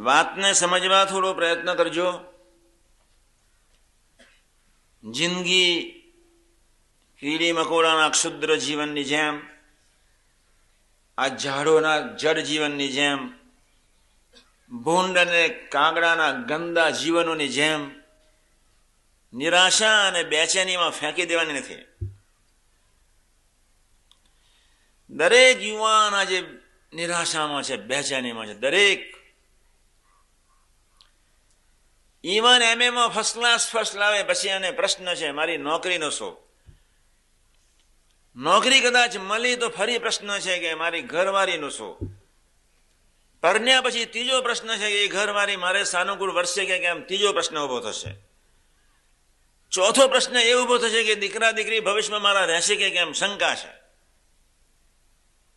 વાતને સમજવા થોડો પ્રયત્ન કરજો. જિંદગી કીડી મકોડાના ક્ષુદ્ર જીવનની જેમ, આ ઝાડોના જડ જીવનની જેમ, ભૂંડ અને કાગડાના ગંદા જીવનોની જેમ નિરાશા અને બેચેનીમાં ફેંકી દેવાની નથી. દરેક યુવાન આજે નિરાશામાં છે, બેચેનીમાં છે. દરેક ઇવન એમએમાં ફર્સ્ટ ક્લાસ ફર્સ્ટ લાવે પછી એને પ્રશ્ન છે મારી નોકરીનો શું? નોકરી કદાચ મળી તો ફરી પ્રશ્ન છે કે મારી ઘરવાળીનું શું? પરણ્યા પછી ત્રીજો પ્રશ્ન છે કે એ ઘરવાળી મારે સાનુકૂળ વર્ષે કે કેમ? ત્રીજો પ્રશ્ન ઉભો થશે. ચોથો પ્રશ્ન એ ઉભો થશે કે દીકરા દીકરી ભવિષ્યમાં મારા રહેશે કે કેમ? શંકા છે.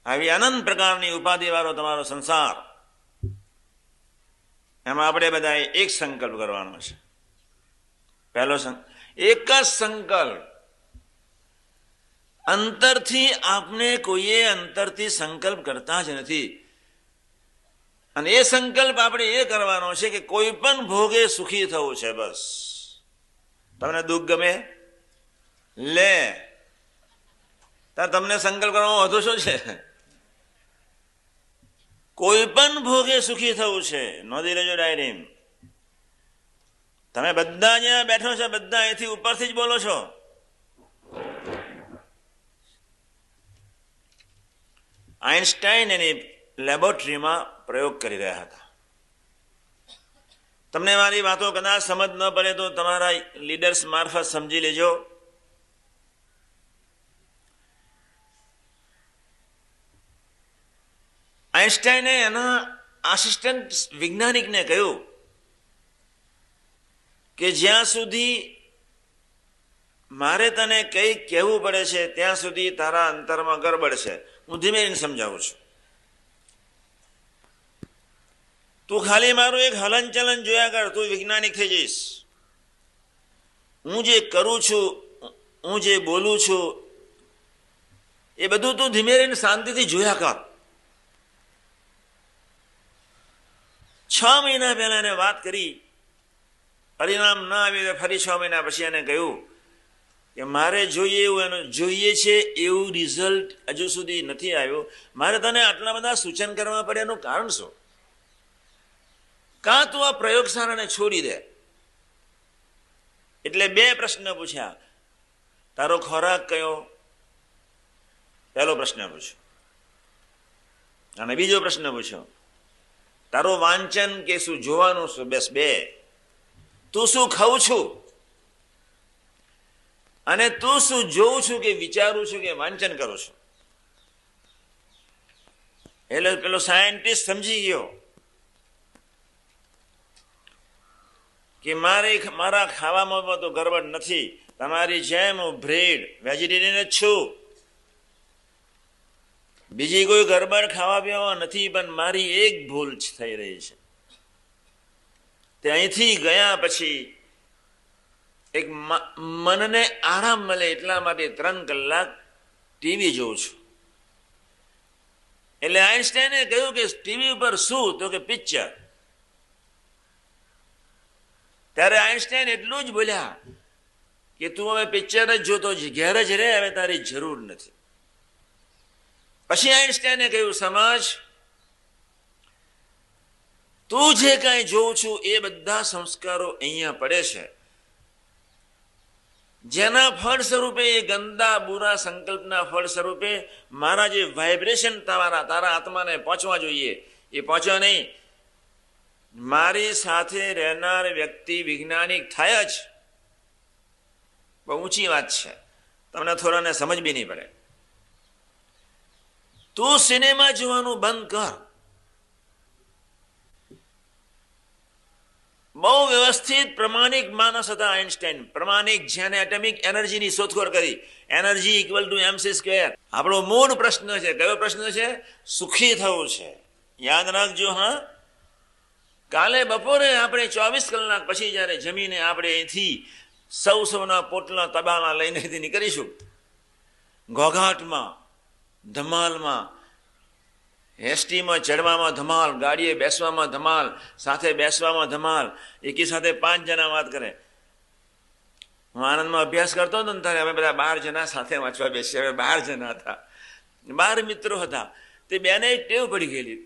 આવી અનંત પ્રકારની ઉપાધિ વાળો તમારો સંસાર, એમાં આપણે બધા એક સંકલ્પ કરવાનો છે. પહેલો એક જ સંકલ્પ. અંતરથી આપને કોઈએ અંતરથી સંકલ્પ કરતા જ નથી. અને એ સંકલ્પ આપણે એ કરવાનો છે કે કોઈ પણ ભોગે સુખી થવું છે. બસ તમને દુઃખ ગમે લે, તમને સંકલ્પ કરવાનો વધુ શું છે? કોઈ પણ ભોગે સુખી થવું છે. નોંધી લેજો ડાયરી. તમે બધા જ્યાં બેઠો છો બધા અહીંથી ઉપરથી જ બોલો છો. આઇન્સ્ટાઈન એની લેબોરેટરીમાં પ્રયોગ કરી રહ્યા હતા. તમને મારી વાતો કદાચ સમજ ન પડે તો તમારા લીડર્સ મારફત સમજી લેજો. આઇન્સ્ટાઈને એના આસિસ્ટન્ટ વૈજ્ઞાનિકને કહ્યું કે જ્યાં સુધી મારે તને કંઈ કહેવું પડે છે ત્યાં સુધી તારા અંતરમાં ગરબડ છે. હું ધીમે ધીમે સમજાવું છું. તું ખાલી મારું એક હલનચલન જોયા કર, તું વૈજ્ઞાનિક થઈ જઈશ. હું જે કરું છું, હું જે બોલું છું, એ બધું તું ધીમે રહીને શાંતિથી જોયા કર. 6 મહિના પહેલા એને વાત કરી, પરિણામ ના આવ્યું. ફરી 6 મહિના પછી એને કહ્યું કે મારે જોઈએ એવું એનું જોઈએ છે એવું રિઝલ્ટ હજુ સુધી નથી આવ્યું. મારે તને આટલા બધા સૂચન કરવા પડે એનું કારણ શું? કાં તું આ પ્રયોગશાળાને છોડી દે. એટલે 2 પ્રશ્ન પૂછ્યા. તારો ખોરાક કયો? પહેલો પ્રશ્ન પૂછ્યો. અને બીજો પ્રશ્ન પૂછ્યો તારો વાંચન કે શું જોવાનું શું? બસ 2. તું શું ખાઉં છું અને તું શું જોઉં છું કે વિચારું છું કે વાંચન કરું છું? એટલે પેલો સાયન્ટિસ્ટ સમજી ગયો કે મારા ખાવામાં તો ગરબડ નથી. તમારી જેમ હું બ્રેડ વેજીટેરિયન જ છું. બીજી કોઈ ગરબડ ખાવા પીવા નથી, પણ મારી એક ભૂલ થઈ રહી છે. તે અહીંથી ગયા પછી એક મનને આરામ મળે એટલા માટે 3 કલાક ટીવી જોઉં છું. એટલે આઇન્સ્ટાઈને કહ્યું કે ટીવી ઉપર શું? તો કે પિક્ચર. ત્યારે આઇન્સ્ટાઈન એટલું જ બોલ્યા કે તું હવે પિક્ચર જ જોતો ઘેર જ રહે, હવે તારી જરૂર નથી. પછી આઇન્સ્ટાઈને કહ્યું સમજ, તું જે કાંઈ જોઉં છું એ બધા સંસ્કારો અહીંયા પડે છે, જેના ફળ સ્વરૂપે એ ગંદા બુરા સંકલ્પના ફળ સ્વરૂપે મારા જે વાઇબ્રેશન તારા આત્માને પહોંચવા જોઈએ એ પહોંચ્યો નહીં. મારી સાથે રહેનાર વ્યક્તિ વૈજ્ઞાનિક થાય જ બહુ ઊંચી વાત છે. તમને થોડાને સમજ બી નહીં પડે. તું સિનેમા જોવાનું બંધ કર. બહુ વ્યવસ્થિત પ્રમાણિક માણસ હતા આઇન્સ્ટાઈન. પ્રમાણિક, જેને એટમિક એનર્જીની શોધખોળ કરી. Energy equal to mc². આપણો મૂળ પ્રશ્ન છે. કયો પ્રશ્ન છે? સુખી થવું છે. યાદ રાખજો. હા, કાલે બપોરે આપણે 24 કલાક પછી જયારે જમીને આપણે અહીંથી સૌના પોટલા તબાલા લઈને નીકળીશું, ઘોઘાટમાં ધમાલમાં એસટીમાં ચડવામાં ધમાલ, ગાડીએ બેસવામાં ધમાલ, સાથે બેસવામાં ધમાલ, એકી સાથે 5 જણા વાત કરે. હું આનંદમાં અભ્યાસ કરતો હતો ને ત્યારે અમે બધા 12 જણા સાથે વાંચવા બેસીએ. હવે 12 જણા હતા, 12 મિત્રો હતા. તે બેને ટેવ પડી ગયેલી,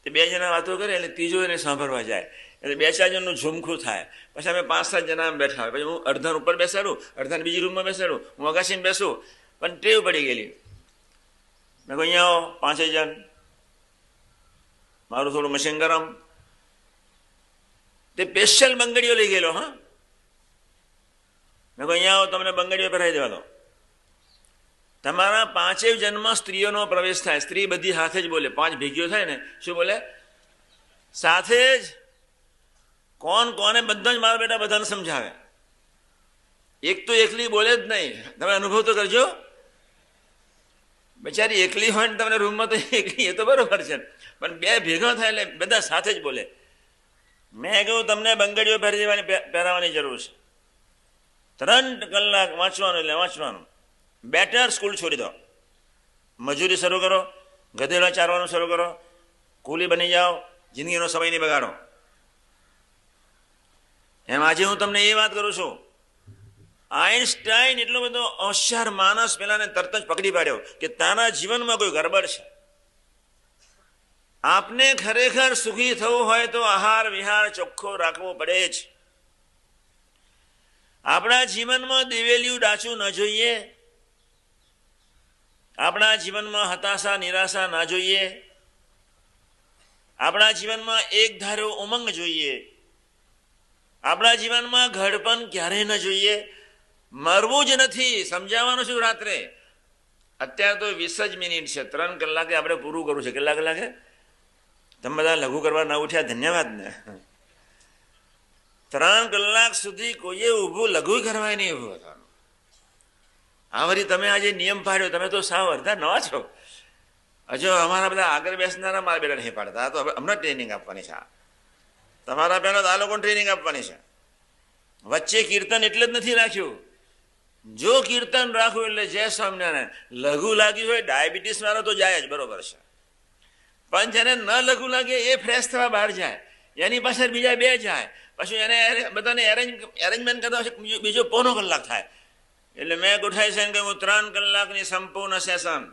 તે 2 જણા વાતો કરે એટલે ત્રીજો એને સાંભળવા જાય, એટલે 2-4 જણનું ઝુમખું થાય. પછી અમે 5-7 જણા બેઠા હોય, પછી હું અડધાને ઉપર બેસાડું, અડધાને બીજી રૂમમાં બેસાડું, હું અગાસીમાં બેસું, પણ ટેવ પડી ગયેલી. મેં કહું અહીંયા આવો 5 જણ, મારું થોડું મશીન ગરમ. તે સ્પેશિયલ બંગડીઓ લઈ ગયેલો. હા, મેં કહું અહીંયા આવો, તમને બંગડીઓ પહેરાવી દેવા દો. તમારા 5 જન્મમાં સ્ત્રીઓનો પ્રવેશ થાય. સ્ત્રી બધી સાથે જ બોલે, 5 ભેગીઓ થાય ને, શું બોલે? સાથે જ. કોણ કોને બધા જ મારા બેટા બધાને સમજાવે. એક તો એકલી બોલે જ નહીં. તમે અનુભવ તો કરજો. બિચારી એકલી હોય ને તમને રૂમમાં તો એકલી, એ તો બરોબર છે, પણ 2 ભેગા થાય એટલે બધા સાથે જ બોલે. મેં કહ્યું તમને બંગડીઓ પહેરાવવાની જરૂર છે. 3 કલાક વાંચવાનું એટલે વાંચવાનું. બેટર સ્કૂલ છોડી દો, મજૂરી શરૂ કરો, ગધેડા ચારવાનું શરૂ કરો, કુલી બની જાઓ, જિંદગીનો સમય નહીં બગાડો. એમ આજે હું તમને એ વાત કરું છું. આઈન્સ્ટાઈન એટલો બધો હોશિયાર માણસ પેલાને તરત જ પકડી પાડ્યો કે તારા જીવનમાં કોઈ ગડબડ છે. આપને ખરેખર સુખી થવું હોય તો આહાર વિહાર ચોખ્ખો રાખવો પડે જ. આપણા જીવનમાં દિવેલિયું ડાચું ન જોઈએ. આપણા જીવનમાં હતાશા નિરાશા ના જોઈએ. આપણા જીવનમાં એક ધારો ઉમંગ જોઈએ. આપણા જીવનમાં ઘડપણ ક્યારેય ન જોઈએ. મરવું જ નથી. સમજાવવાનું છું રાત્રે. અત્યારે તો 20 જ મિનિટ છે, 3 કલાકે આપણે પૂરું કરવું છે. કેટલા કલાકે? તમે બધા લઘુ કરવા ના ઉઠ્યા, ધન્યવાદ ને. 3 કલાક સુધી કોઈએ ઊભું લઘુ કરવા નહીં ઊભું થવાનું. આ વળી તમે આજે નિયમ પાડ્યો, તમે તો સાવ અડધા નવા છો. હજુ અમારા બધા આગળ બેસનારા મારા બેટા નહીં પાડતા. તો હમણાં ટ્રેનિંગ આપવાની છે. તમારા પહેલા આ લોકોને ટ્રેનિંગ આપવાની છે. વચ્ચે કીર્તન એટલે જ નથી રાખ્યું. જો કીર્તન રાખવું એટલે જય સ્વામિનારાયણ. લઘુ લાગ્યું હોય ડાયાબિટીસ વાળો તો જાય જ, બરોબર છે, પણ જેને ન લઘુ લાગે એ ફ્રેશ થવા બહાર જાય, એની પાછળ બીજા 2 જાય, પછી એને બધાને એરેન્જમેન્ટ કરતા બીજો 1.5 કલાક થાય. એટલે મેં ગોઠાઈ છે કે હું 3 કલાકની સંપૂર્ણ સેશન,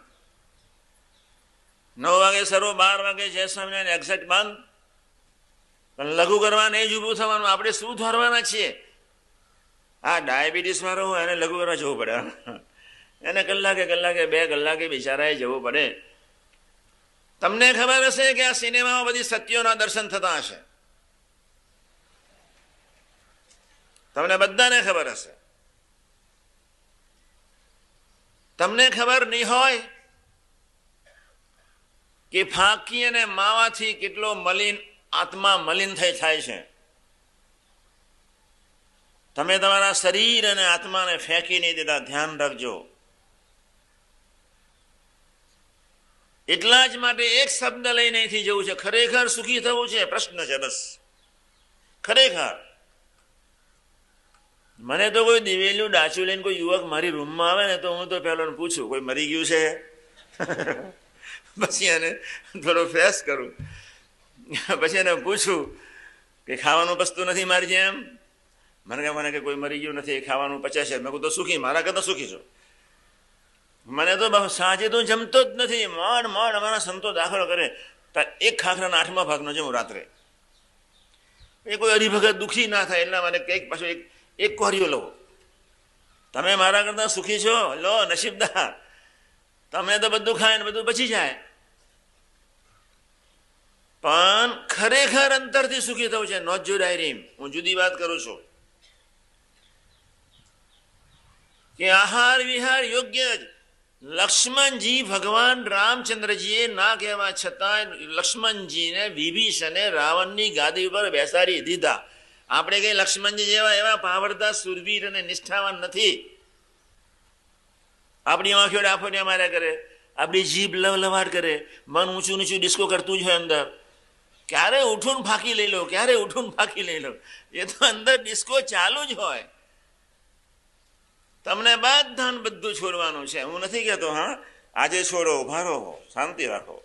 9 વાગે શરૂ, 12 વાગે જય સ્વામિનારાયણ એક્ઝેક્ટ બંધ. પણ લઘુ કરવા નહીં જ ઊભું થવાનું. આપણે શું ધરવાના છીએ? આ ડાયાબિટીસ વાળો હોય એને લઘુ કરવા જવું પડે. એને કલાકે 2 કલાકે બિચારાએ જવું પડે. તમને ખબર હશે કે આ સિનેમામાં બધી સત્યોના દર્શન થતા હશે. તમને બધાને ખબર હશે. તમને ખબર નહીં હોય કે ફાંકી અને માવાથી કેટલો મલિન આત્મા મલિન થઈ થાય છે. તમે તમારા શરીર અને આત્માને ફેંકી નહીં દેતા, ધ્યાન રાખજો. એટલા જ માટે એક શબ્દ લઈને અહીંથી જવું છે. ખરેખર સુખી થવું છે, પ્રશ્ન છે બસ. ખરેખર મને તો કોઈ દિવેલું ડાચું લઈને કોઈ યુવક મારી રૂમમાં આવે ને તો હું તો પહેલો પૂછું કોઈ મરી ગયું છે. પછી એને થોડો ફ્રેશ કરું. પછી એને પૂછું કે ખાવાનું પચતું નથી મારી જેમ? મને કે કોઈ મરી ગયું નથી, ખાવાનું પચે છે. મેં કહું તો સુખી, મારા કરતા સુખી છો. મને તો સાંજે તો જમતો જ નથી. માંડ અમારા સંતો દાખલો કરે એક ખાખરાના 8મા ભાગનો જમું રાત્રે. એ કોઈ હરિભગત દુઃખી ના થાય એટલા માટે કંઈક પાછું એક કોરિયો લો. તમે મારા કરતા સુખી છો? લો નસીબદાર. તમે તો બધું ખાય ને બધું બચી જાય. પણ ખરેખર અંતરથી સુખી થવું છે. નોટ જો ડાયરી, હું જુદી વાત કરું છું કે આહાર વિહાર યોગ્ય જ. લક્ષ્મણજી ભગવાન રામચંદ્રજીએ ના કહેવા છતાં લક્ષ્મણજીને વિભીષણે રાવણની ગાદી ઉપર બેસાડી દીધા. આપણે કઈ લક્ષ્મણજી જેવા એવા પાવરદાર સુરવીર અને નિષ્ઠાવાન નથી. આપણી આંખો ડાફોડિયા માર્યા કરે, આપણી જીભ લવલવાટ કરે, મન ઊંચું નીચું ડિસ્કો કરતું જ હોય અંદર. ક્યારે ઉઠું ફાંકી લઈ લો, ક્યારે ઉઠું ફાંકી લઈ લો, એ તો અંદર ડિસ્કો ચાલુ જ હોય. તમને બધું છોડવાનું છે. હું નથી કહેતો હા આજે છોડો, ઉભા રહો, શાંતિ રાખો.